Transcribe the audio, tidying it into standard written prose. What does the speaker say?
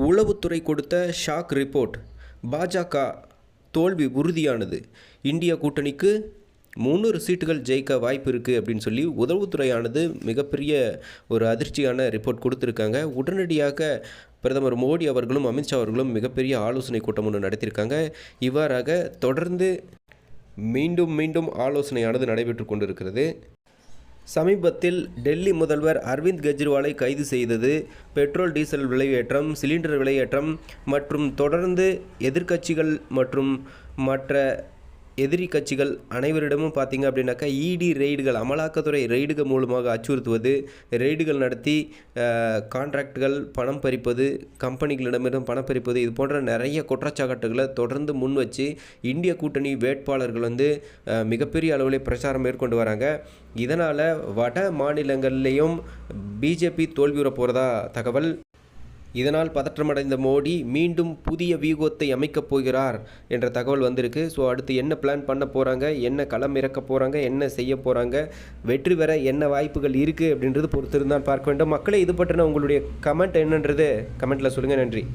உளவுத்துறை கொடுத்த shock report. பாஜக தோல்வி உறுதியானது. இந்தியா கூட்டணிக்கு 300 சீட்டுகள் ஜெயிக்க வாய்ப்பு இருக்குது அப்படின்னு சொல்லி உளவுத்துறையானது மிகப்பெரிய ஒரு அதிர்ச்சியான ரிப்போர்ட் கொடுத்துருக்காங்க. உடனடியாக பிரதமர் மோடி அவர்களும் அமித்ஷா அவர்களும் மிகப்பெரிய ஆலோசனை கூட்டம் ஒன்று நடத்தியிருக்காங்க. இவ்வாறாக தொடர்ந்து மீண்டும் ஆலோசனையானது நடைபெற்று கொண்டிருக்கிறது. சமீபத்தில் டெல்லி முதல்வர் அரவிந்த் கெஜ்ரிவாலை கைது செய்தது, பெட்ரோல் டீசல் விலையேற்றம், சிலிண்டர் விலையேற்றம் மற்றும் தொடர்ந்து எதிர்க்கட்சிகள் மற்றும் மற்ற எதிரி கட்சிகள் அனைவரிடமும் பார்த்திங்க அப்படின்னாக்கா இடி ரெய்டுகள், அமலாக்கத்துறை ரெய்டுகள் மூலமாக அச்சுறுத்துவது, ரெய்டுகள் நடத்தி கான்ட்ராக்டுகள் பணம் பறிப்பது, கம்பெனிகளிடமிருந்து பணம் பறிப்பது, இது போன்ற நிறைய குற்றச்சாட்டுகளை தொடர்ந்து முன் வச்சு இந்திய கூட்டணி வேட்பாளர்கள் மிகப்பெரிய அளவில் பிரச்சாரம் மேற்கொண்டு வராங்க. இதனால் வட மாநிலங்கள்லேயும் பிஜேபி தோல்வியுற போகிறதா தகவல். இதனால் பதற்றமடைந்த மோடி மீண்டும் புதிய வியூகத்தை அமைக்கப் போகிறார் என்ற தகவல் வந்திருக்கு. ஸோ அடுத்து என்ன பிளான் பண்ண போகிறாங்க, என்ன களம் இறக்க போகிறாங்க, என்ன செய்ய போகிறாங்க, வெற்றி பெற என்ன வாய்ப்புகள் இருக்குது அப்படின்றது பொறுத்திருந்தான் பார்க்க வேண்டும். மக்களே, இது பற்றின உங்களுடைய கமெண்ட் என்னன்றது கமெண்ட்டில் சொல்லுங்கள். நன்றி.